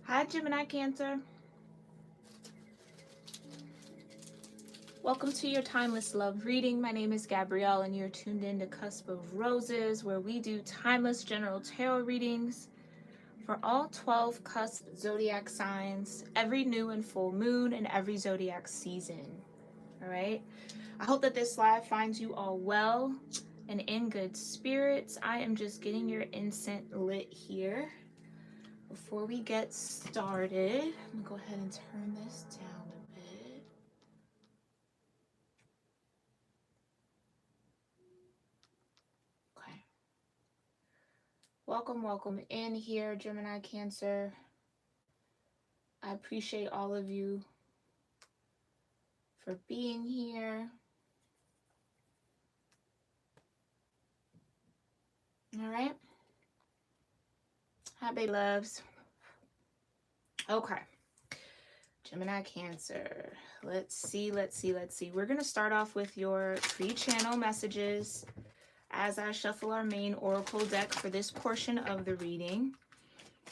Hi, Gemini-cancer. Welcome to your Timeless Love reading. My name is Gabrielle, and you're tuned in to Cusp of Roses, where we do timeless general tarot readings for all 12 cusp zodiac signs, every new and full moon, and every zodiac season. All right? I hope that this live finds you all well and in good spirits. I am just getting your incense lit here. Before we get started, I'm gonna go ahead and turn this down a bit. Okay. Welcome in here, Gemini Cancer. I appreciate all of you for being here. All right. Hi, baby loves. Okay. Gemini Cancer. Let's see. We're going to start off with your pre-channel messages as I shuffle our main oracle deck for this portion of the reading.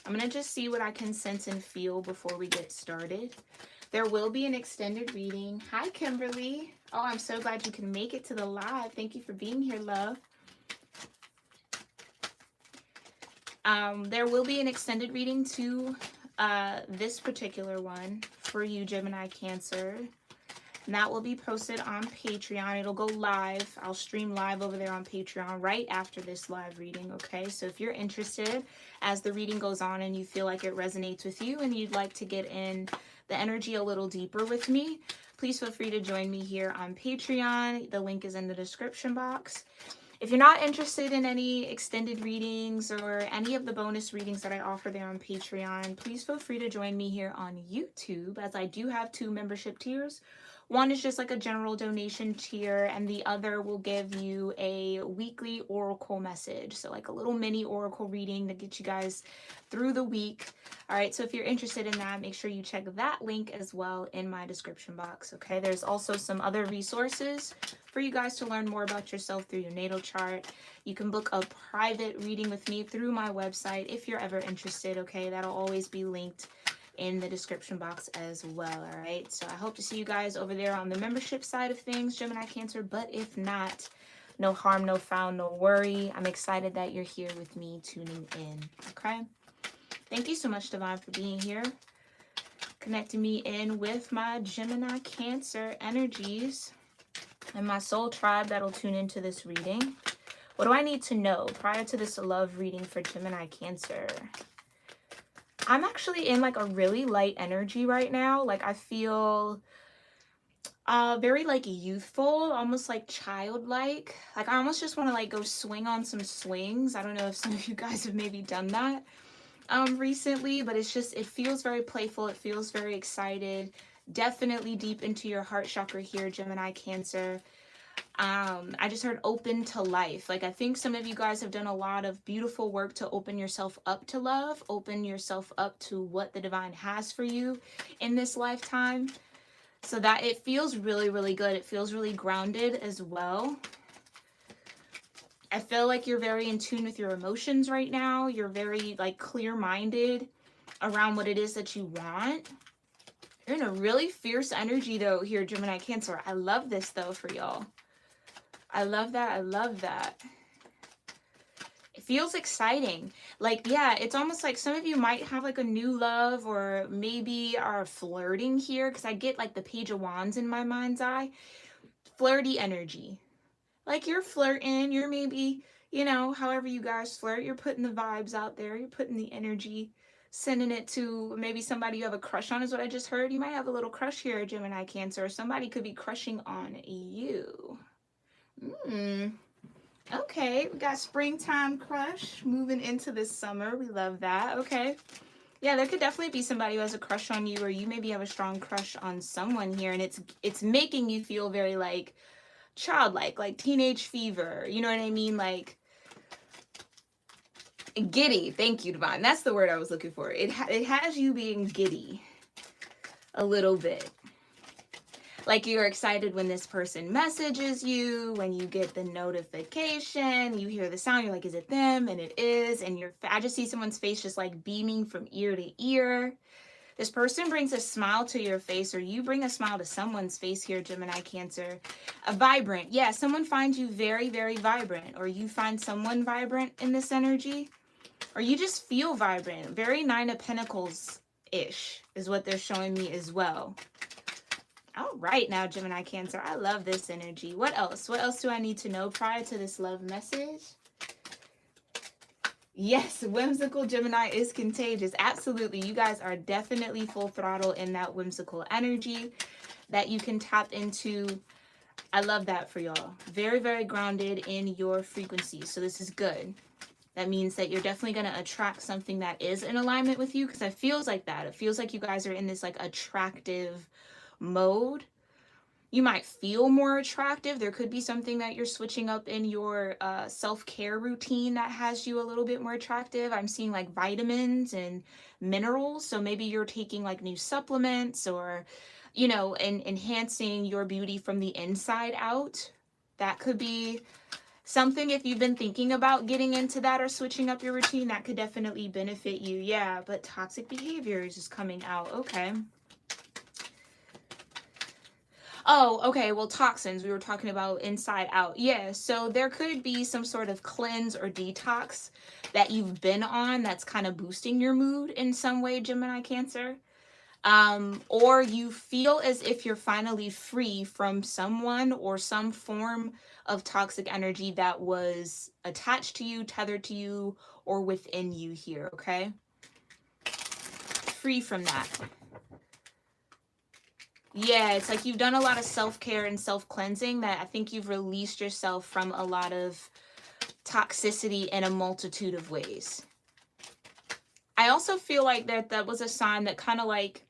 I'm going to just see what I can sense and feel before we get started. There will be an extended reading. Hi, Kimberly. Oh, I'm so glad you can make it to the live. Thank you for being here, love. There will be an extended reading to this particular one for you, Gemini Cancer. And that will be posted on Patreon. It'll go live. I'll stream live over there on Patreon right after this live reading, okay? So if you're interested, as the reading goes on and you feel like it resonates with you and you'd like to get in the energy a little deeper with me, please feel free to join me here on Patreon. The link is in the description box. If you're not interested in any extended readings or any of the bonus readings that I offer there on Patreon, please feel free to join me here on YouTube, as I do have 2 membership tiers. One is just like a general donation tier, and the other will give you a weekly oracle message. So like a little mini oracle reading to get you guys through the week. All right, so if you're interested in that, make sure you check that link as well in my description box, okay? There's also some other resources for you guys to learn more about yourself through your natal chart. You can book a private reading with me through my website if you're ever interested, okay? That'll always be linked in the description box as well. All right, so I hope to see you guys over there on the membership side of things, Gemini Cancer. But if not, no harm, no foul, no worry. I'm excited that you're here with me tuning in. Okay, thank you so much, Divine, for being here, connecting me in with my Gemini Cancer energies and my soul tribe that'll tune into this reading. What do I need to know prior to this love reading for Gemini Cancer? I'm actually in like a really light energy right now. Like I feel very like youthful, almost like childlike. Like I almost just want to like go swing on some swings. I don't know if some of you guys have maybe done that recently, but it's just, it feels very playful. It feels very excited. Definitely deep into your heart chakra here, Gemini Cancer. I just heard open to life. Like I think some of you guys have done a lot of beautiful work to open yourself up to love, open yourself up to what the divine has for you in this lifetime, so that it feels really, really good. It feels really grounded as well. I feel like you're very in tune with your emotions right now. You're very like clear-minded around what it is that you want. You're in a really fierce energy though here, Gemini Cancer. I love this though for y'all. I love that. I love that. It feels exciting. Like, yeah, it's almost like some of you might have like a new love or maybe are flirting here, because I get like the Page of Wands in my mind's eye. Flirty energy. Like you're flirting. You're maybe, you know, however you guys flirt, you're putting the vibes out there. You're putting the energy, sending it to maybe somebody you have a crush on is what I just heard. You might have a little crush here, Gemini Cancer. Or somebody could be crushing on you. Okay, we got springtime crush moving into this summer. We love that. Okay. Yeah, there could definitely be somebody who has a crush on you, or you maybe have a strong crush on someone here, and it's making you feel very like childlike, like teenage fever. You know what I mean? Like giddy. Thank you, Divine. That's the word I was looking for. It has you being giddy a little bit. Like you're excited when this person messages you, when you get the notification, you hear the sound, you're like, is it them? And it is. And I just see someone's face just like beaming from ear to ear. This person brings a smile to your face, or you bring a smile to someone's face here, Gemini, Cancer. A vibrant. Yeah, someone finds you very, very vibrant, or you find someone vibrant in this energy, or you just feel vibrant. Very Nine of Pentacles-ish is what they're showing me as well. All right, now, Gemini, Cancer. I love this energy. What else? What else do I need to know prior to this love message? Yes, whimsical Gemini is contagious. Absolutely. You guys are definitely full throttle in that whimsical energy that you can tap into. I love that for y'all. Very, very grounded in your frequency. So this is good. That means that you're definitely going to attract something that is in alignment with you, because it feels like that. It feels like you guys are in this like attractive mode. You might feel more attractive. There could be something that you're switching up in your self-care routine that has you a little bit more attractive. I'm seeing like vitamins and minerals. So maybe you're taking like new supplements, or, you know, and enhancing your beauty from the inside out. That could be something. If you've been thinking about getting into that or switching up your routine, that could definitely benefit you. Yeah, but toxic behavior is just coming out. Okay. Oh, okay. Well, toxins, we were talking about inside out. Yeah. So there could be some sort of cleanse or detox that you've been on that's kind of boosting your mood in some way, Gemini, Cancer. Or you feel as if you're finally free from someone or some form of toxic energy that was attached to you, tethered to you, or within you here. Okay. Free from that. Yeah, it's like you've done a lot of self-care and self-cleansing, that I think you've released yourself from a lot of toxicity in a multitude of ways. I also feel like that was a sign that kind of like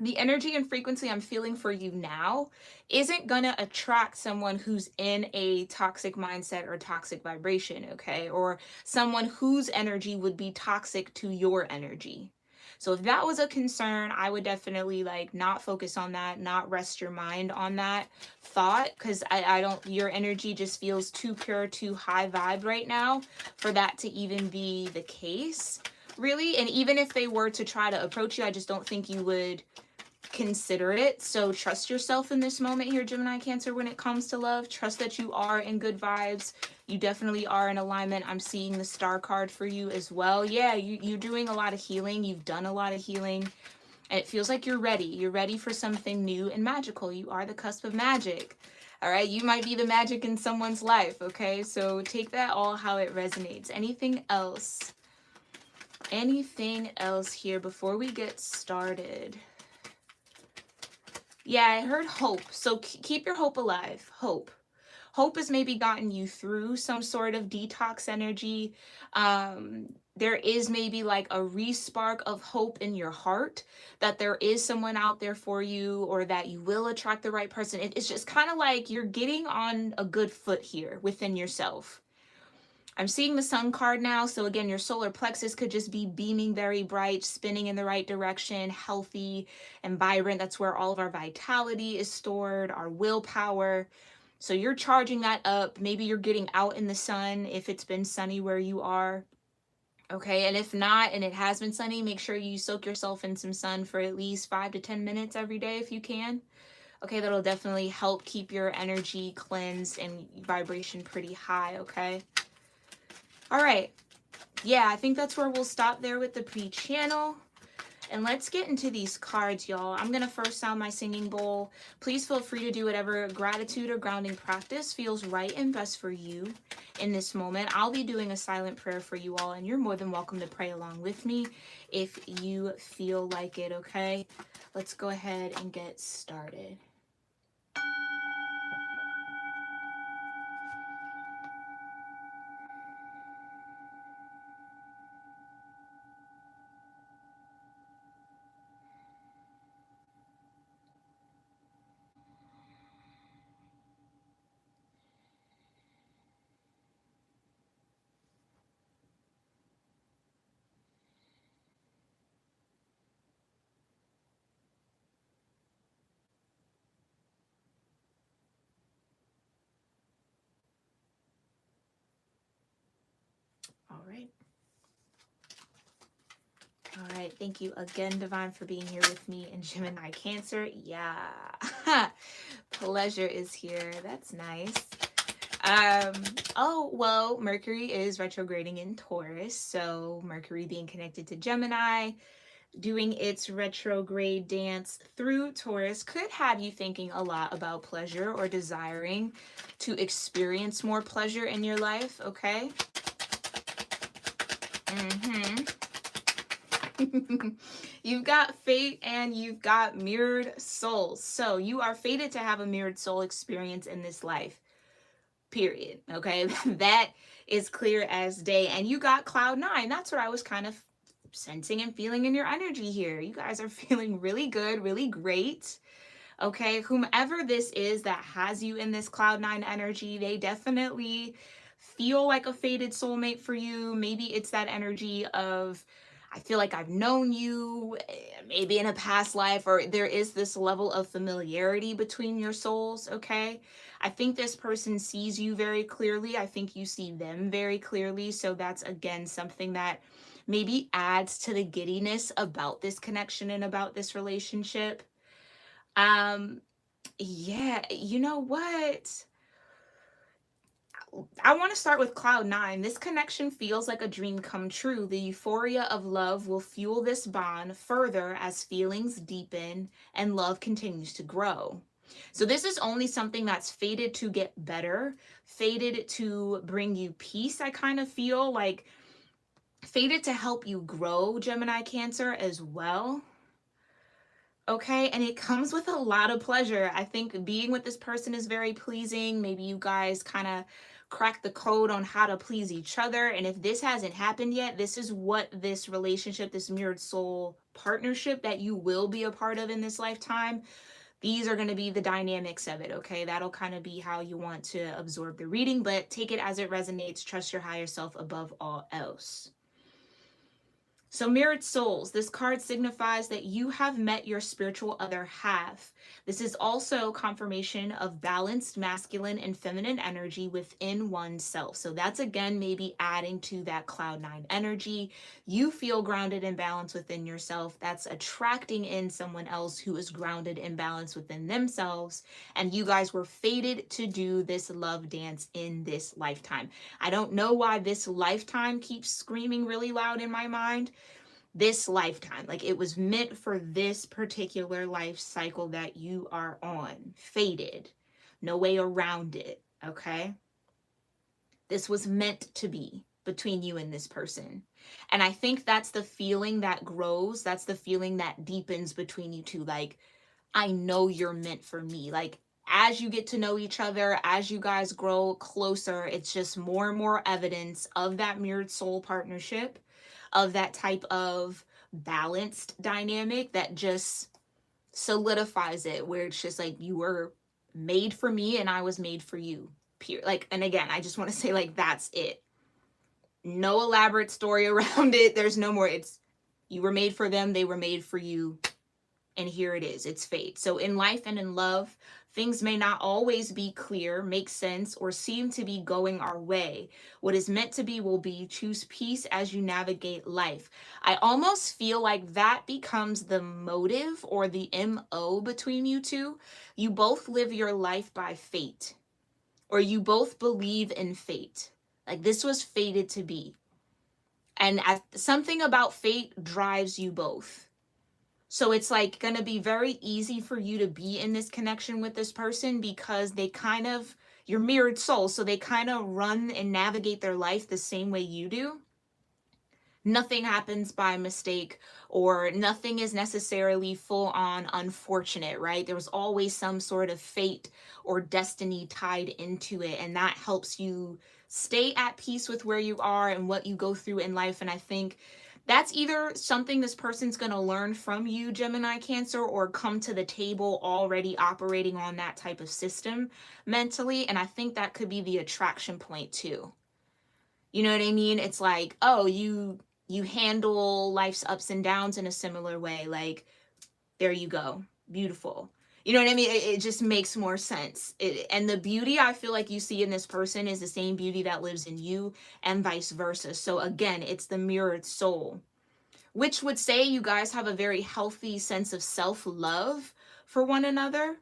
the energy and frequency I'm feeling for you now isn't going to attract someone who's in a toxic mindset or toxic vibration, okay? Or someone whose energy would be toxic to your energy. So if that was a concern, I would definitely like not focus on that, not rest your mind on that thought, because I don't, your energy just feels too pure, too high vibe right now for that to even be the case, really. And even if they were to try to approach you, I just don't think you would consider it. So trust yourself in this moment here, Gemini, Cancer, when it comes to love. Trust that you are in good vibes. You definitely are in alignment. I'm seeing the star card for you as well. Yeah, you're doing a lot of healing. You've done a lot of healing. And it feels like you're ready. You're ready for something new and magical. You are the cusp of magic. All right, you might be the magic in someone's life, okay? So take that all how it resonates. Anything else? Anything else here before we get started? Yeah, I heard hope. So keep your hope alive. Hope. Hope has maybe gotten you through some sort of detox energy. There is maybe like a respark of hope in your heart that there is someone out there for you, or that you will attract the right person. It's just kind of like you're getting on a good foot here within yourself. I'm seeing the sun card now. So again, your solar plexus could just be beaming very bright, spinning in the right direction, healthy and vibrant. That's where all of our vitality is stored, our willpower. So you're charging that up. Maybe you're getting out in the sun if it's been sunny where you are. Okay, and if not, and it has been sunny, make sure you soak yourself in some sun for at least 5 to 10 minutes every day if you can. Okay, that'll definitely help keep your energy cleansed and vibration pretty high, okay? All right. Yeah, I think that's where we'll stop there with the pre-channel. And let's get into these cards, y'all. I'm going to first sound my singing bowl. Please feel free to do whatever gratitude or grounding practice feels right and best for you in this moment. I'll be doing a silent prayer for you all, and you're more than welcome to pray along with me if you feel like it, okay? Let's go ahead and get started. All right, thank you again, Divine, for being here with me in Gemini Cancer. Yeah, pleasure is here. That's nice. Oh, well, Mercury is retrograding in Taurus, so Mercury being connected to Gemini, doing its retrograde dance through Taurus could have you thinking a lot about pleasure or desiring to experience more pleasure in your life, okay? You've got fate and you've got mirrored souls. So you are fated to have a mirrored soul experience in this life. Period. Okay. That is clear as day. And you got cloud 9. That's what I was kind of sensing and feeling in your energy here. You guys are feeling really good, really great. Okay. Whomever this is that has you in this cloud 9 energy, they definitely feel like a fated soulmate for you. Maybe it's that energy of, I feel like I've known you, maybe in a past life, or there is this level of familiarity between your souls, okay? I think this person sees you very clearly. I think you see them very clearly. So that's, again, something that maybe adds to the giddiness about this connection and about this relationship. Yeah, you know what? I want to start with cloud 9. This connection feels like a dream come true. The euphoria of love will fuel this bond further as feelings deepen and love continues to grow. So this is only something that's fated to get better, fated to bring you peace. I kind of feel like fated to help you grow, Gemini Cancer, as well. Okay, and it comes with a lot of pleasure. I think being with this person is very pleasing. Maybe you guys kind of crack the code on how to please each other. And if this hasn't happened yet, this is what this relationship, this mirrored soul partnership that you will be a part of in this lifetime, these are going to be the dynamics of it. Okay, that'll kind of be how you want to absorb the reading, but take it as it resonates. Trust your higher self above all else. So mirrored souls, this card signifies that you have met your spiritual other half. This is also confirmation of balanced masculine and feminine energy within oneself. So that's, again, maybe adding to that cloud 9 energy. You feel grounded and balanced within yourself. That's attracting in someone else who is grounded and balanced within themselves. And you guys were fated to do this love dance in this lifetime. I don't know why this lifetime keeps screaming really loud in my mind. This lifetime, like it was meant for this particular life cycle that you are on. Fated. No way around it. Okay? This was meant to be between you and this person. And I think that's the feeling that grows. That's the feeling that deepens between you two. Like, I know you're meant for me. Like, as you get to know each other, as you guys grow closer, it's just more and more evidence of that mirrored soul partnership, of that type of balanced dynamic that just solidifies it, where it's just like, you were made for me and I was made for you. Pure. Like, and again, I just want to say, like, that's it. No elaborate story around it. There's no more. It's, you were made for them, they were made for you. And here it is. It's fate. So in life and in love, things may not always be clear, make sense, or seem to be going our way. What is meant to be will be. Choose peace as you navigate life. I almost feel like that becomes the motive or the MO between you two. You both live your life by fate, or you both believe in fate. Like, this was fated to be. And something about fate drives you both. So it's like going to be very easy for you to be in this connection with this person because they kind of, you're mirrored souls. So they kind of run and navigate their life the same way you do. Nothing happens by mistake, or nothing is necessarily full on unfortunate, right? There was always some sort of fate or destiny tied into it. And that helps you stay at peace with where you are and what you go through in life. And I think that's either something this person's going to learn from you, Gemini Cancer, or come to the table already operating on that type of system mentally. And I think that could be the attraction point too. You know what I mean? It's like, oh, you handle life's ups and downs in a similar way. Like, there you go. Beautiful. You know what I mean? It just makes more sense. And the beauty I feel like you see in this person is the same beauty that lives in you, and vice versa. So again, it's the mirrored soul, which would say you guys have a very healthy sense of self-love for one another.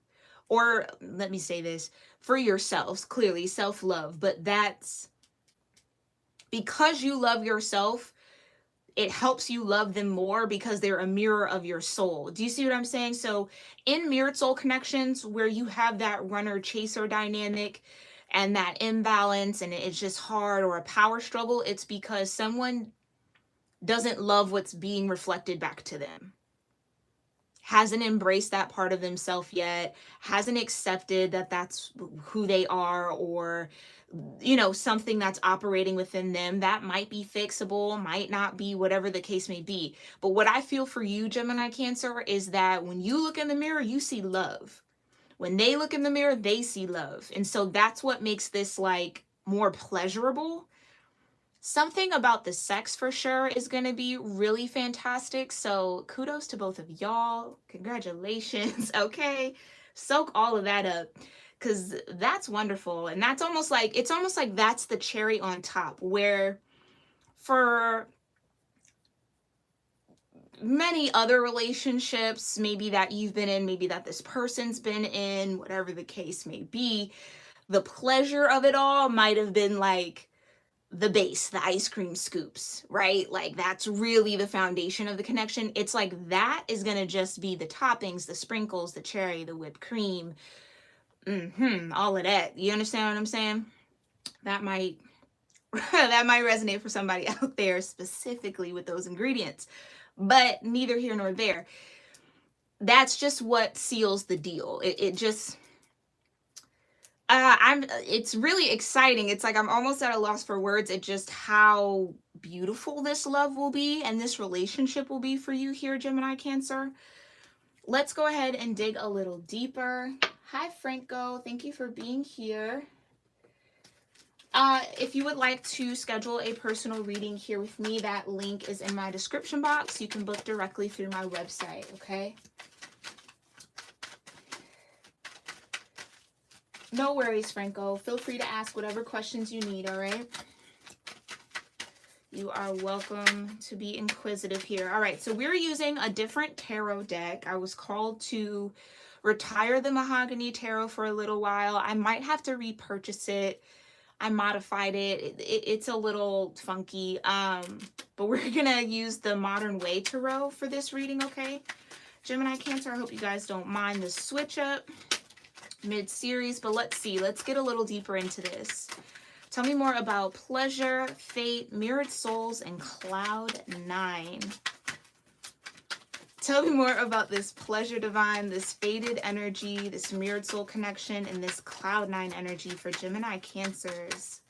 Or let me say this, for yourselves, clearly self-love, but that's because you love yourself, it helps you love them more because they're a mirror of your soul. Do you see what I'm saying? So in mirrored soul connections where you have that runner chaser dynamic and that imbalance and it's just hard, or a power struggle, it's because someone doesn't love what's being reflected back to them, hasn't embraced that part of themselves yet, hasn't accepted that that's who they are, or something that's operating within them that might be fixable, might not be, whatever the case may be. But what I feel for you, Gemini Cancer, is that when you look in the mirror, you see love. When they look in the mirror, they see love. And so that's what makes this like more pleasurable. Something about the sex for sure is going to be really fantastic. So kudos to both of y'all. Congratulations. Okay. Soak all of that up, because that's wonderful. And that's almost like, it's almost like that's the cherry on top, where for many other relationships, maybe that you've been in, maybe that this person's been in, whatever the case may be, the pleasure of it all might have been like the base, the ice cream scoops, right? Like that's really the foundation of the connection. It's like that is going to just be the toppings, the sprinkles, the cherry, the whipped cream, all of that. You understand what I'm saying? That might that might resonate for somebody out there specifically with those ingredients, but neither here nor there. That's just what seals the deal. It just it's really exciting. It's like I'm almost at a loss for words at just how beautiful this love will be and this relationship will be for you here, Gemini Cancer. Let's go ahead and dig a little deeper. Hi, Franco. Thank you for being here. If you would like to schedule a personal reading here with me, that link is in my description box. You can book directly through my website, okay? No worries, Franco. Feel free to ask whatever questions you need, all right? You are welcome to be inquisitive here. All right, so we're using a different tarot deck. I was called to retire the Mahogany Tarot for a little while. I might have to repurchase it. I modified it. It's a little funky, but we're going to use the Modern Way Tarot for this reading, okay? Gemini Cancer, I hope you guys don't mind the switch up mid-series, but let's see. Let's get a little deeper into this. Tell me more about pleasure, fate, mirrored souls, and cloud 9. Tell me more about this pleasure divine, this fated energy, this mirrored soul connection, and this cloud 9 energy for Gemini Cancers.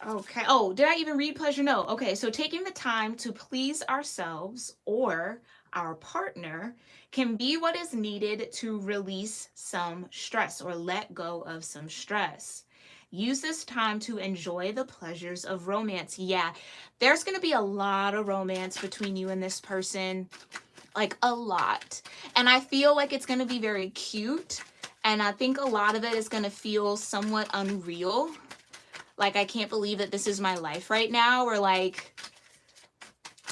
Okay. Oh, did I even read pleasure? No. Okay. So taking the time to please ourselves or our partner can be what is needed to release some stress or let go of some stress. Use this time to enjoy the pleasures of romance. Yeah, there's going to be a lot of romance between you and this person, like a lot. And I feel like it's going to be very cute. And I think a lot of it is going to feel somewhat unreal. Like, I can't believe that this is my life right now. Or like,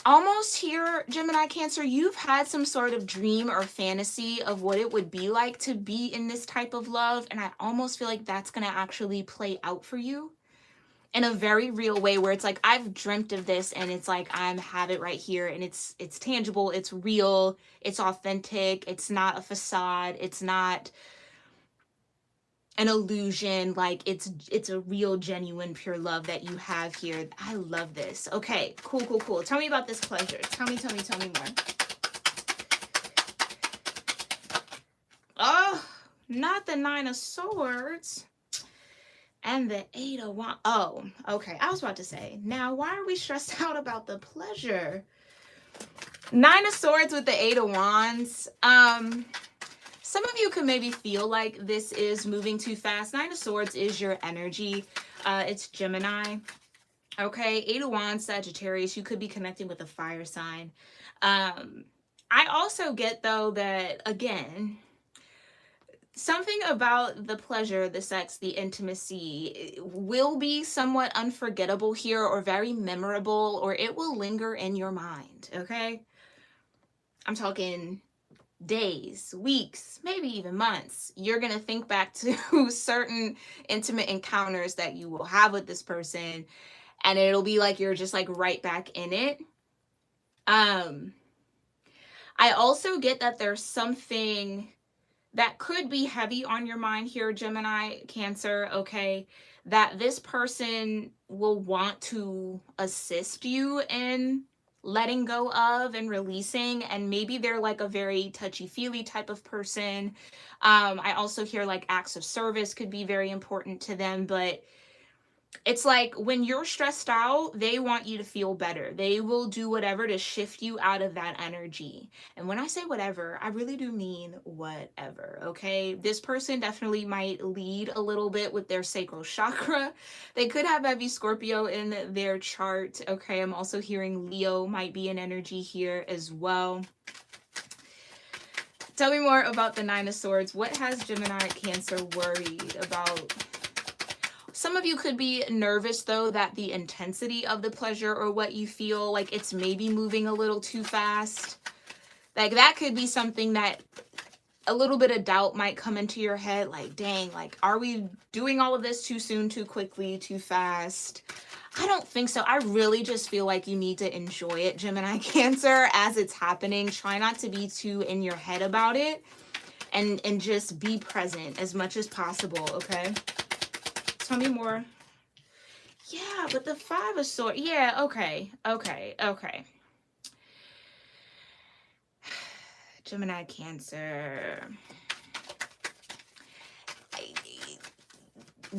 almost here, Gemini Cancer, you've had some sort of dream or fantasy of what it would be like to be in this type of love. And I almost feel like that's going to actually play out for you in a very real way, where it's like, I've dreamt of this and it's like, have it right here, and it's tangible, it's real, it's authentic, it's not a facade, it's not an illusion, like it's a real, genuine, pure love that you have here. I love this. Okay, cool. Tell me about this pleasure. Tell me more. Oh, not the 9 of Swords and the 8 of Wands. Oh, okay. I was about to say, now why are we stressed out about the pleasure? 9 of Swords with the 8 of Wands. Some of you could maybe feel like this is moving too fast. 9 of Swords is your energy. It's Gemini. Okay, 8 of Wands, Sagittarius. You could be connecting with a fire sign. I also get, though, that, again, something about the pleasure, the sex, the intimacy will be somewhat unforgettable here, or very memorable, or it will linger in your mind, okay? I'm talking days, weeks, maybe even months. You're going to think back to certain intimate encounters that you will have with this person, and it'll be like you're just like right back in it. I also get that there's something that could be heavy on your mind here, Gemini, Cancer, okay? That this person will want to assist you in letting go of and releasing, and maybe they're like a very touchy-feely type of person. I also hear like acts of service could be very important to them, but it's like when you're stressed out, they want you to feel better. They will do whatever to shift you out of that energy. And when I say whatever, I really do mean whatever, okay? This person definitely might lead a little bit with their sacral chakra. They could have heavy Scorpio in their chart, okay? I'm also hearing Leo might be an energy here as well. Tell me more about the Nine of Swords. What has Gemini, Cancer worried about? Some of you could be nervous, though, that the intensity of the pleasure or what you feel like it's maybe moving a little too fast. Like that could be something that a little bit of doubt might come into your head. Like, dang, like, are we doing all of this too soon, too quickly, too fast? I don't think so. I really just feel like you need to enjoy it, Gemini, Cancer, as it's happening. Try not to be too in your head about it, and just be present as much as possible, okay? Tell me more. Yeah, but the Five of Swords. Yeah, okay. Gemini, Cancer.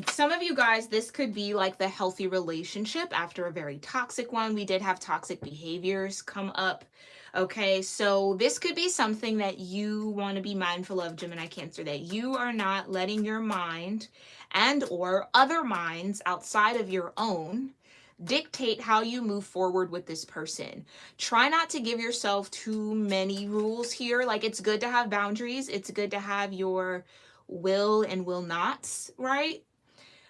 Some of you guys, this could be like the healthy relationship after a very toxic one. We did have toxic behaviors come up. Okay, so this could be something that you want to be mindful of, Gemini, Cancer, that you are not letting your mind and or other minds outside of your own dictate how you move forward with this person. Try not to give yourself too many rules here. Like, it's good to have boundaries. It's good to have your will and will nots, right?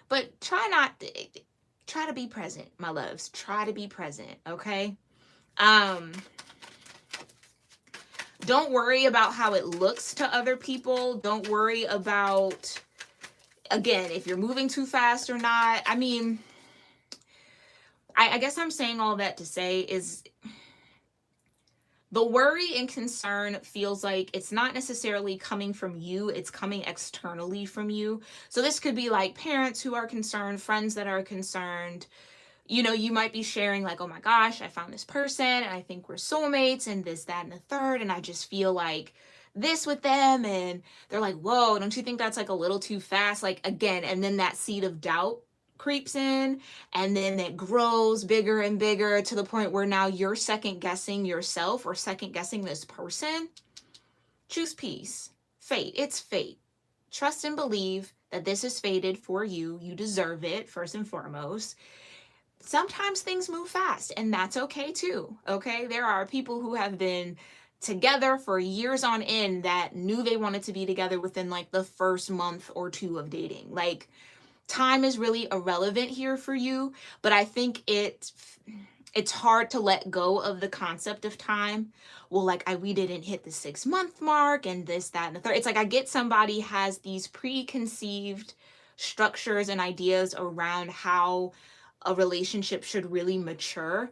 But try to be present, my loves. Try to be present, okay? Don't worry about how it looks to other people. Don't worry about, again, if you're moving too fast or not. I mean, I guess I'm saying all that to say is the worry and concern feels like it's not necessarily coming from you, it's coming externally from you. So this could be like parents who are concerned, friends that are concerned. You know, you might be sharing like, oh my gosh, I found this person and I think we're soulmates and this, that, and the third. And I just feel like this with them. And they're like, whoa, don't you think that's like a little too fast? Like, again, and then that seed of doubt creeps in, and then it grows bigger and bigger to the point where now you're second guessing yourself or second guessing this person. Choose peace. Fate. It's fate. Trust and believe that this is fated for you. You deserve it, first and foremost. Sometimes things move fast, and that's okay too, okay? There are people who have been together for years on end that knew they wanted to be together within like the first month or two of dating. Like, time is really irrelevant here for you, but I think it's hard to let go of the concept of time. Well, like, we didn't hit the 6-month mark and this, that, and the third. It's like I get somebody has these preconceived structures and ideas around how a relationship should really mature.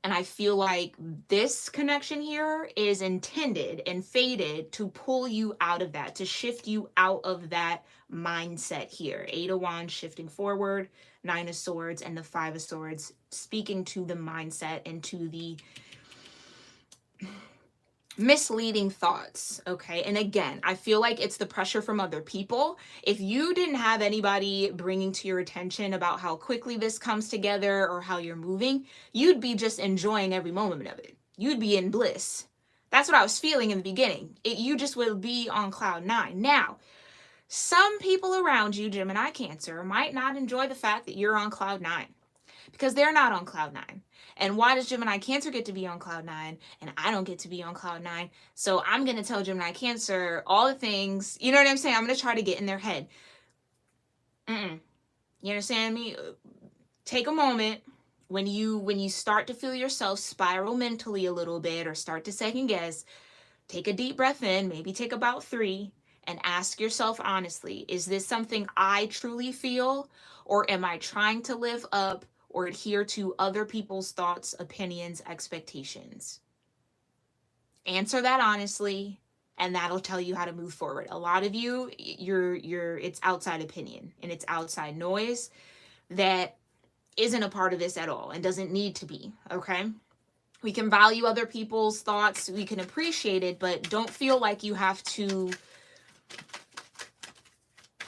And I feel like this connection here is intended and fated to pull you out of that, to shift you out of that mindset here. 8 of Wands shifting forward, 9 of Swords, and the 5 of Swords speaking to the mindset and to the misleading thoughts, okay? And again, I feel like it's the pressure from other people. If you didn't have anybody bringing to your attention about how quickly this comes together or how you're moving, you'd be just enjoying every moment of it. You'd be in bliss. That's what I was feeling in the beginning. You just would be on cloud 9. Now, some people around you, Gemini, Cancer, might not enjoy the fact that you're on cloud 9. because they're not on cloud nine. And why does Gemini Cancer get to be on cloud nine and I don't get to be on cloud nine? So I'm going to tell Gemini Cancer all the things, you know what I'm saying? I'm going to try to get in their head. You understand me? Take a moment when you start to feel yourself spiral mentally a little bit or start to second guess. Take a deep breath in, maybe take about 3, and ask yourself honestly, is this something I truly feel, or am I trying to live up or adhere to other people's thoughts, opinions, expectations? Answer that honestly, and that'll tell you how to move forward. A lot of you, it's outside opinion and it's outside noise that isn't a part of this at all and doesn't need to be, okay? We can value other people's thoughts, we can appreciate it, but don't feel like you have to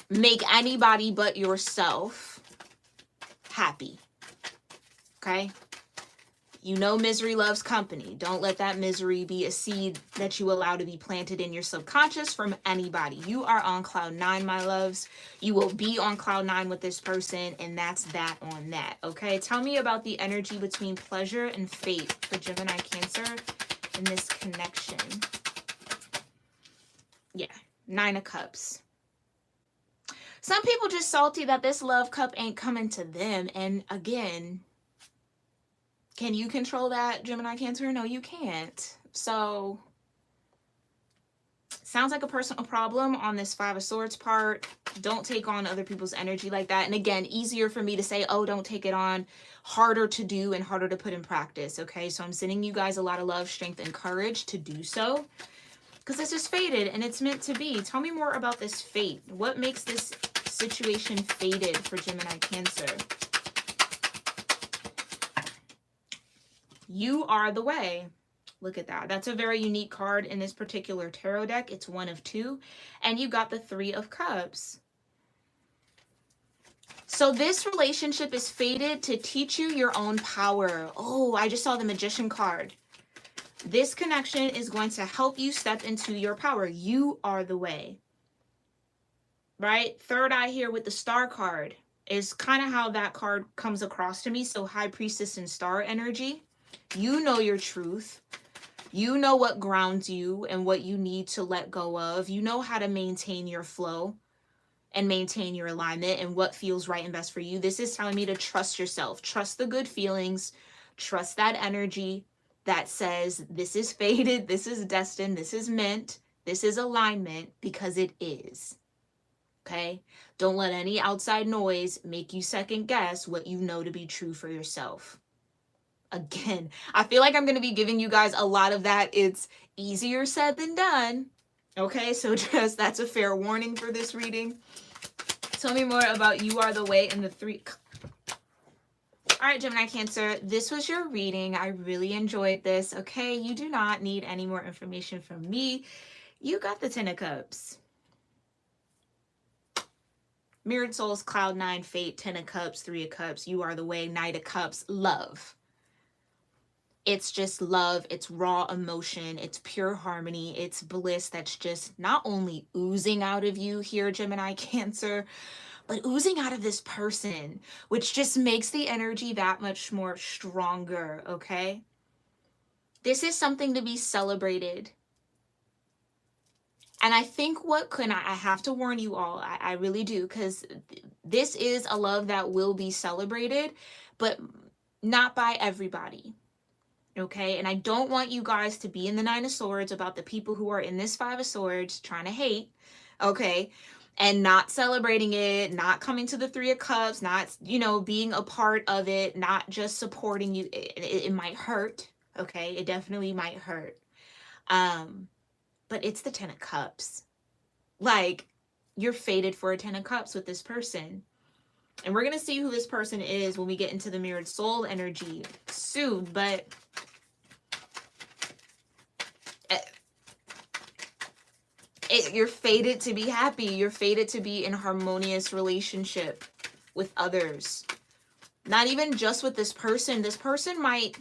make anybody but yourself happy, okay? You know misery loves company. Don't let that misery be a seed that you allow to be planted in your subconscious from anybody. You are on cloud 9, my loves. You will be on cloud 9 with this person, and that's that on that, okay? Tell me about the energy between pleasure and fate for Gemini Cancer in this connection. Yeah, 9 of Cups. Some people just salty that this love cup ain't coming to them, and again, can you control that, Gemini Cancer? No, you can't. So, sounds like a personal problem on this 5 of Swords part. Don't take on other people's energy like that. And again, easier for me to say, oh, don't take it on. Harder to do and harder to put in practice, okay? So I'm sending you guys a lot of love, strength, and courage to do so. Because this is fated and it's meant to be. Tell me more about this fate. What makes this situation fated for Gemini Cancer? You are the way. Look at that. That's a very unique card in this particular tarot deck. It's 1 of 2. And you got the 3 of Cups. So this relationship is fated to teach you your own power. Oh, I just saw the Magician card. This connection is going to help you step into your power. You are the way. Right? Third eye here with the Star card is kind of how that card comes across to me. So High Priestess and Star energy. You know your truth. You know what grounds you and what you need to let go of. You know how to maintain your flow and maintain your alignment and what feels right and best for you. This is telling me to trust yourself. Trust the good feelings. Trust that energy that says this is fated, this is destined, this is meant, this is alignment, because it is. Okay? Don't let any outside noise make you second guess what you know to be true for yourself. Again, I feel like I'm going to be giving you guys a lot of that. It's easier said than done. Okay, so just that's a fair warning for this reading. Tell me more about You Are the Way and the 3. All right, Gemini Cancer, this was your reading. I really enjoyed this. Okay, you do not need any more information from me. You got the 10 of Cups. Mirrored Souls, Cloud 9, Fate, 10 of Cups, 3 of Cups, You Are the Way, Knight of Cups, love. It's just love, it's raw emotion, it's pure harmony, it's bliss that's just not only oozing out of you here, Gemini Cancer, but oozing out of this person, which just makes the energy that much more stronger, okay? This is something to be celebrated. And I think I have to warn you all, I really do, because this is a love that will be celebrated, but not by everybody. Okay, and I don't want you guys to be in the 9 of Swords about the people who are in this 5 of Swords trying to hate, okay, and not celebrating it, not coming to the 3 of Cups, not, being a part of it, not just supporting you. It might hurt, okay, it definitely might hurt, but it's the 10 of Cups. Like, you're fated for a 10 of Cups with this person. And we're going to see who this person is when we get into the Mirrored Soul energy soon, but you're fated to be happy. You're fated to be in harmonious relationship with others. Not even just with this person. This person might,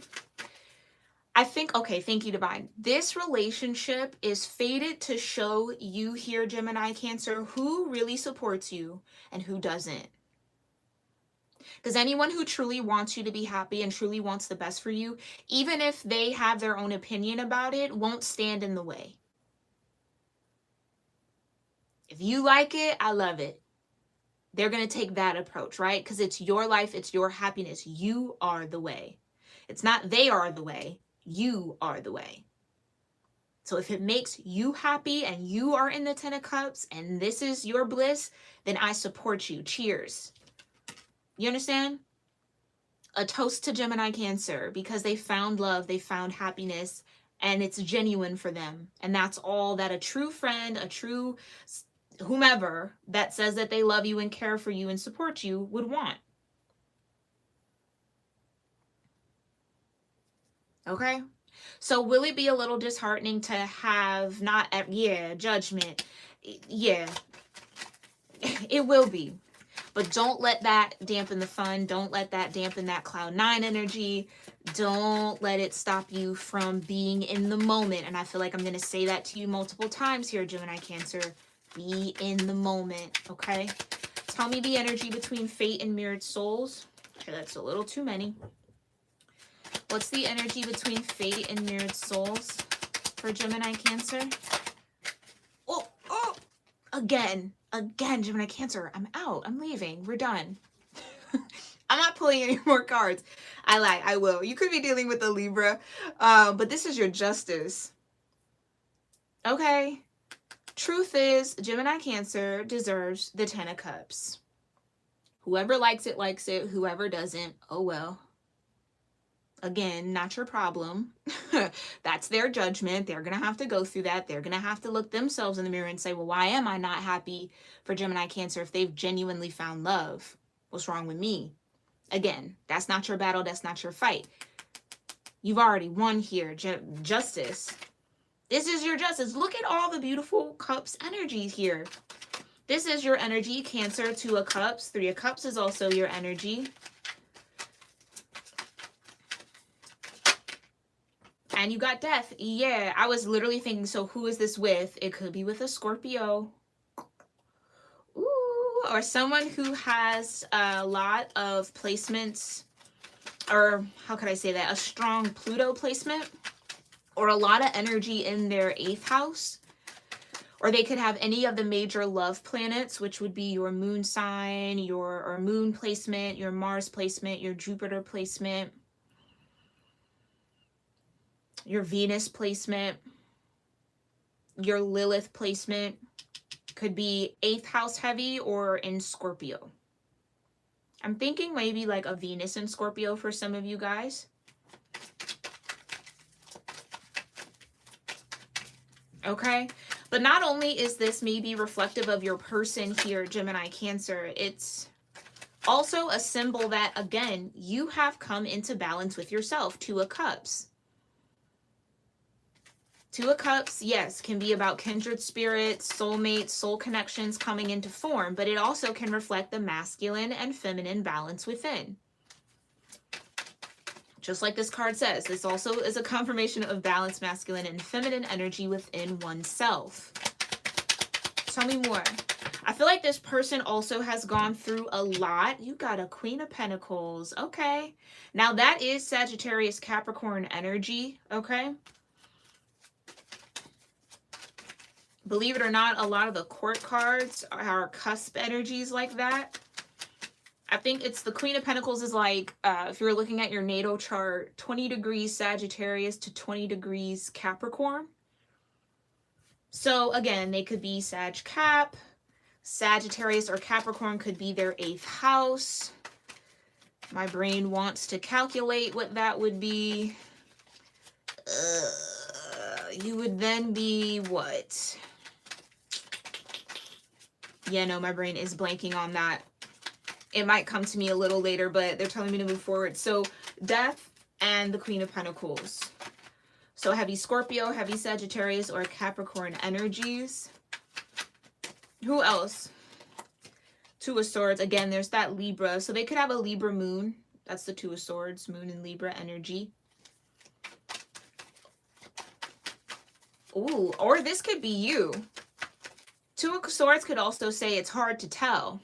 I think, okay, thank you, Divine. This relationship is fated to show you here, Gemini Cancer, who really supports you and who doesn't. Because anyone who truly wants you to be happy and truly wants the best for you, even if they have their own opinion about it, won't stand in the way. If you like it, I love it. They're going to take that approach, right? Because it's your life, it's your happiness. You are the way. It's not they are the way, you are the way. So if it makes you happy and you are in the 10 of Cups and this is your bliss, then I support you. Cheers. You understand? A toast to Gemini Cancer, because they found love, they found happiness, and it's genuine for them. And that's all that a true friend, a true whomever that says that they love you and care for you and support you would want. Okay? So will it be a little disheartening to have judgment? Yeah, it will be. But don't let that dampen the fun. Don't let that dampen that cloud 9 energy. Don't let it stop you from being in the moment. And I feel like I'm going to say that to you multiple times here, Gemini Cancer. Be in the moment, okay? Tell me the energy between fate and mirrored souls. Okay, that's a little too many. What's the energy between fate and mirrored souls for Gemini Cancer? Oh, again, Gemini Cancer. I'm out. I'm leaving. We're done. I'm not pulling any more cards. I lied. I will. You could be dealing with a Libra, but this is your justice. Okay. Truth is, Gemini Cancer deserves the 10 of Cups. Whoever likes it, likes it. Whoever doesn't, oh well. Again, not your problem. That's their judgment. They're going to have to go through that. They're going to have to look themselves in the mirror and say, well, why am I not happy for Gemini Cancer if they've genuinely found love? What's wrong with me? Again, that's not your battle. That's not your fight. You've already won here. Justice. This is your justice. Look at all the beautiful Cups energies here. This is your energy, Cancer, 2 of Cups. 3 of Cups is also your energy. And you got Death. Yeah, I was literally thinking, so who is this with? It could be with a Scorpio. Ooh, or someone who has a lot of placements, or how could I say that? A strong Pluto placement, or a lot of energy in their 8th house. Or they could have any of the major love planets, which would be your moon sign, your moon placement, your Mars placement, your Jupiter placement, your Venus placement, your Lilith placement. Could be 8th house heavy or in Scorpio. I'm thinking maybe like a Venus in Scorpio for some of you guys. Okay, but not only is this maybe reflective of your person here, Gemini Cancer, it's also a symbol that, again, you have come into balance with yourself. 2 of Cups. 2 of Cups, yes, can be about kindred spirits, soulmates, soul connections coming into form, but it also can reflect the masculine and feminine balance within. Just like this card says, this also is a confirmation of balanced masculine and feminine energy within oneself. Tell me more. I feel like this person also has gone through a lot. You got a Queen of Pentacles. Okay. Now that is Sagittarius Capricorn energy. Okay. Believe it or not, a lot of the court cards are cusp energies like that. I think it's the Queen of Pentacles is like, if you're looking at your natal chart, 20 degrees Sagittarius to 20 degrees Capricorn. So again, they could be Sag Cap, Sagittarius or Capricorn could be their 8th house. My brain wants to calculate what that would be. You would then be what? Yeah, no, my brain is blanking on that. It might come to me a little later, but they're telling me to move forward. So Death and the Queen of Pentacles. So heavy Scorpio, heavy Sagittarius, or Capricorn energies. Who else? 2 of Swords. Again, there's that Libra. So they could have a Libra moon. That's the 2 of Swords, moon and Libra energy. Ooh, or this could be you. 2 of Swords could also say it's hard to tell.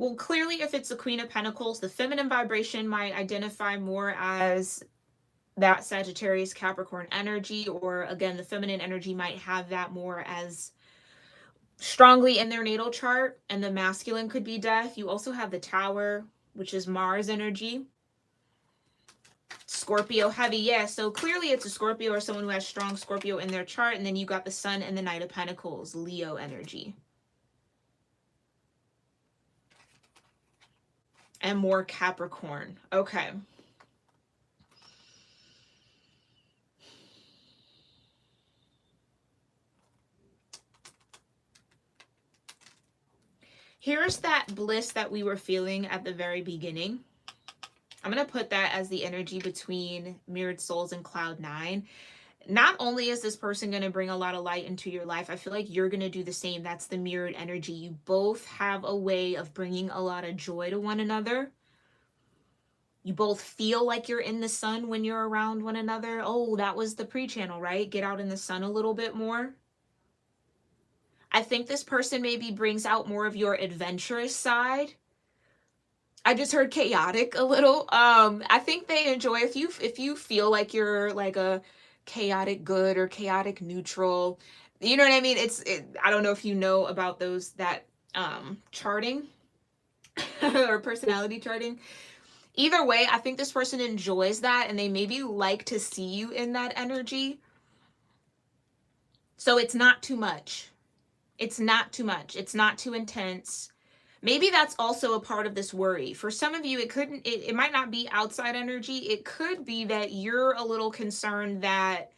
Well, clearly, if it's the Queen of Pentacles, the feminine vibration might identify more as that Sagittarius Capricorn energy, or again, the feminine energy might have that more as strongly in their natal chart, and the masculine could be Death. You also have the Tower, which is Mars energy. Scorpio heavy, yeah, so clearly it's a Scorpio or someone who has strong Scorpio in their chart, and then you got the Sun and the Knight of Pentacles, Leo energy. And more Capricorn. Okay. Here's that bliss that we were feeling at the very beginning. I'm going to put that as the energy between Mirrored Souls and Cloud 9. Not only is this person going to bring a lot of light into your life, I feel like you're going to do the same. That's the mirrored energy. You both have a way of bringing a lot of joy to one another. You both feel like you're in the sun when you're around one another. Oh, that was the pre-channel, right? Get out in the sun a little bit more. I think this person maybe brings out more of your adventurous side. I just heard chaotic a little. I think they enjoy, if you feel like you're like a chaotic good or chaotic neutral, you know what I mean? I don't know if you know about that charting or personality charting. Either way, I think this person enjoys that, and they maybe like to see you in that energy. So it's not too much. It's not too much. It's not too intense. Maybe that's also a part of this worry. For some of you, it might not be outside energy. It could be that you're a little concerned that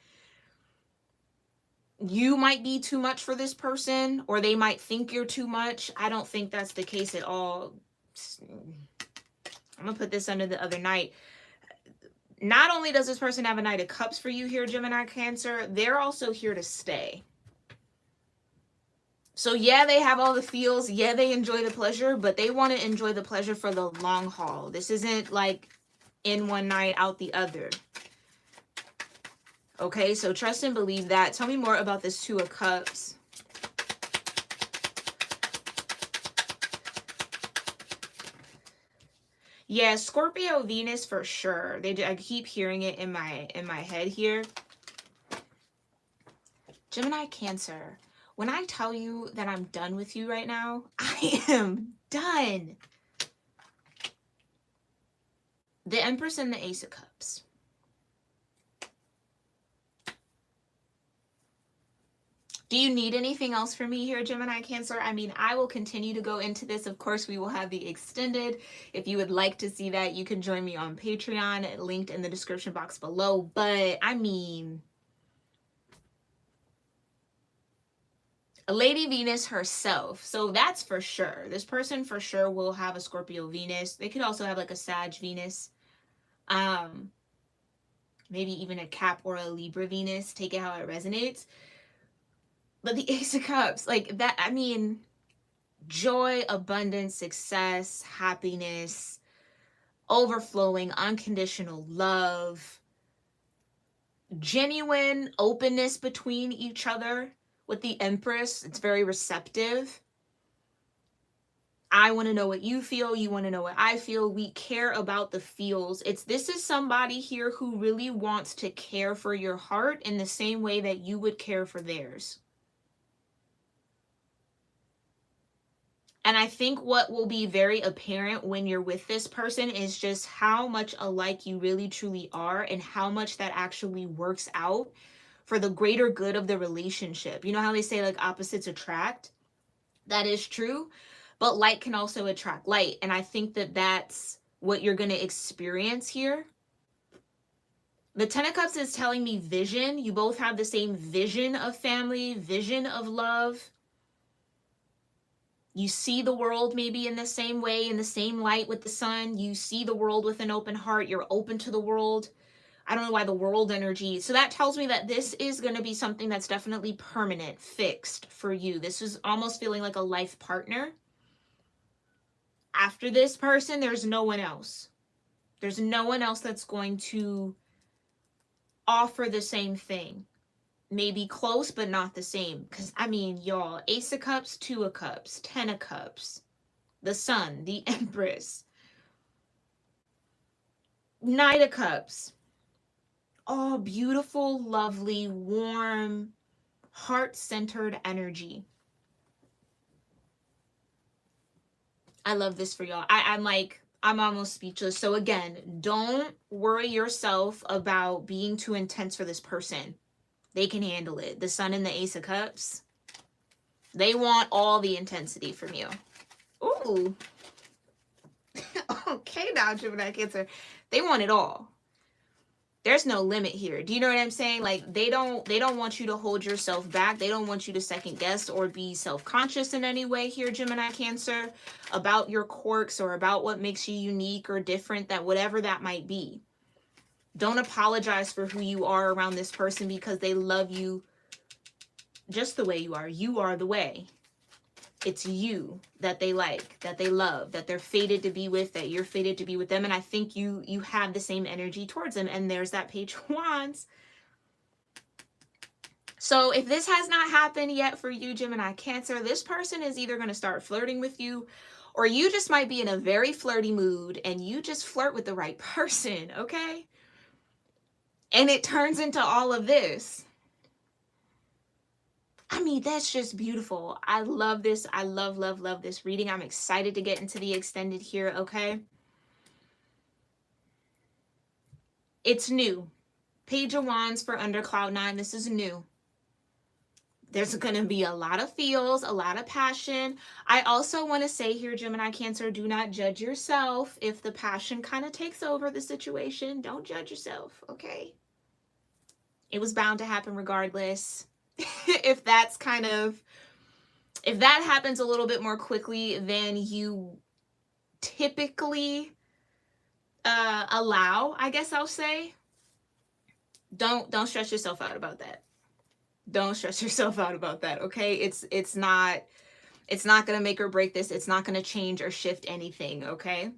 you might be too much for this person, or they might think you're too much. I don't think that's the case at all. I'm gonna put this under the other Knight. Not only does this person have a Knight of Cups for you here, Gemini Cancer, they're also here to stay. So yeah, they have all the feels. Yeah, they enjoy the pleasure, but they want to enjoy the pleasure for the long haul. This isn't like in one night, out the other. Okay, so trust and believe that. Tell me more about this Two of Cups. Yeah, Scorpio Venus for sure. I keep hearing it in my head here. Gemini Cancer. When I tell you that I'm done with you right now, I am done. The Empress and the Ace of Cups. Do you need anything else from me here, Gemini Cancer? I mean, I will continue to go into this. Of course, we will have the extended. If you would like to see that, you can join me on Patreon, linked in the description box below. But, I mean, a Lady Venus herself. So that's for sure. This person for sure will have a Scorpio Venus. They could also have like a Sag Venus. Maybe even a Cap or a Libra Venus. Take it how it resonates. But the Ace of Cups, like that, I mean, joy, abundance, success, happiness, overflowing, unconditional love, genuine openness between each other. With the Empress, it's very receptive. I want to know what you feel. You want to know what I feel. We care about the feels. This is somebody here who really wants to care for your heart in the same way that you would care for theirs. And I think what will be very apparent when you're with this person is just how much alike you really truly are, and how much that actually works out for the greater good of the relationship. You know how they say like opposites attract? That is true, but light can also attract light. And I think that that's what you're going to experience here. The Ten of Cups is telling me vision. You both have the same vision of family, vision of love. You see the world maybe in the same way, in the same light with the sun. You see the world with an open heart. You're open to the world. I don't know why the world energy. So that tells me that this is going to be something that's definitely permanent, fixed for you. This is almost feeling like a life partner. After this person, there's no one else. There's no one else that's going to offer the same thing. Maybe close, but not the same. Because, I mean, y'all, Ace of Cups, Two of Cups, Ten of Cups. the Sun, the Empress, Knight of Cups. All beautiful, lovely, warm, heart-centered energy. I love this for y'all. I'm almost speechless. So again, don't worry yourself about being too intense for this person. They can handle it. The Sun and the Ace of Cups, they want all the intensity from you. Ooh. Okay now, Gemini Cancer. They want it all. There's no limit here. Do you know what I'm saying? Like they don't want you to hold yourself back. They don't want you to second guess or be self-conscious in any way here, Gemini Cancer, about your quirks or about what makes you unique or different, that whatever that might be. Don't apologize for who you are around this person because they love you just the way you are. You are the way. It's you that they like, that they love, that they're fated to be with, that you're fated to be with them. And I think you have the same energy towards them. And there's that Page of Wands. So if this has not happened yet for you, Gemini Cancer, this person is either going to start flirting with you, or you just might be in a very flirty mood and you just flirt with the right person, okay? And it turns into all of this. I mean, that's just beautiful. I love this. I love, love, love this reading. I'm excited to get into the extended here, okay? It's new. Page of Wands for under Cloud 9. This is new. There's going to be a lot of feels, a lot of passion. I also want to say here, Gemini Cancer, do not judge yourself if the passion kind of takes over the situation. Don't judge yourself, okay? It was bound to happen regardless. If that happens a little bit more quickly than you typically allow, I guess I'll say, don't stress yourself out about that. Don't stress yourself out about that, okay? It's not going to make or break this. It's not going to change or shift anything, okay?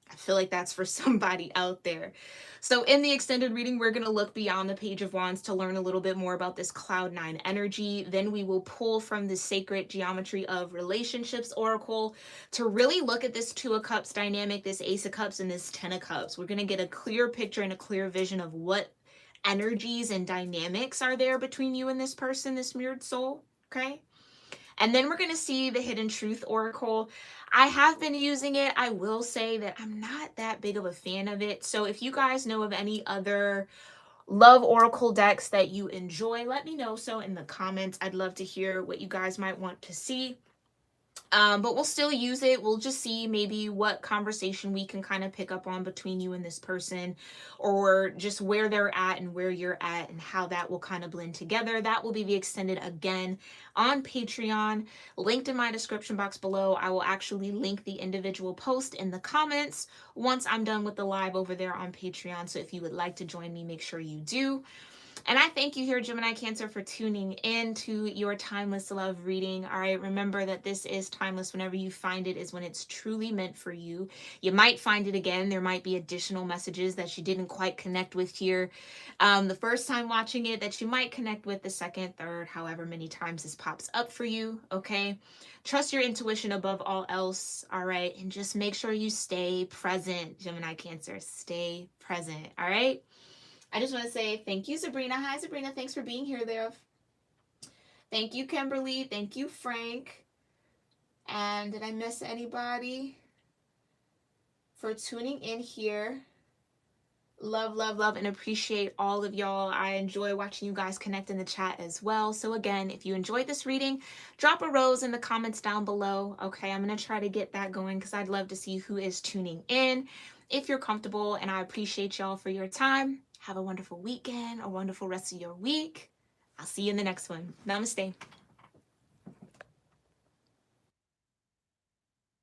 I feel like that's for somebody out there. So in the extended reading, we're going to look beyond the Page of Wands to learn a little bit more about this Cloud 9 energy. Then we will pull from the Sacred Geometry of Relationships Oracle to really look at this Two of Cups dynamic, this Ace of Cups, and this Ten of Cups. We're going to get a clear picture and a clear vision of what energies and dynamics are there between you and this person, this mirrored soul, okay? And then we're going to see the Hidden Truth Oracle. I have been using it. I will say that I'm not that big of a fan of it. So if you guys know of any other love oracle decks that you enjoy, let me know so in the comments. I'd love to hear what you guys might want to see. But we'll still use it. We'll just see maybe what conversation we can kind of pick up on between you and this person, or just where they're at and where you're at and how that will kind of blend together. That will be the extended again on Patreon, linked in my description box below. I will actually link the individual post in the comments once I'm done with the live over there on Patreon. So if you would like to join me, make sure you do. And I thank you here, Gemini Cancer, for tuning in to your Timeless Love reading. All right, remember that this is timeless. Whenever you find it is when it's truly meant for you. You might find it again. There might be additional messages that you didn't quite connect with here the first time watching it that you might connect with the second, third, however many times this pops up for you, okay? Trust your intuition above all else, all right? And just make sure you stay present, Gemini Cancer. Stay present, all right? I just want to say thank you, Sabrina. Hi, Sabrina. Thanks for being here, there. Thank you, Kimberly. Thank you, Frank. And did I miss anybody for tuning in here? Love, love, love, and appreciate all of y'all. I enjoy watching you guys connect in the chat as well. So again, if you enjoyed this reading, drop a rose in the comments down below. Okay, I'm going to try to get that going because I'd love to see who is tuning in if you're comfortable. And I appreciate y'all for your time. Have a wonderful weekend, a wonderful rest of your week. I'll see you in the next one. Namaste.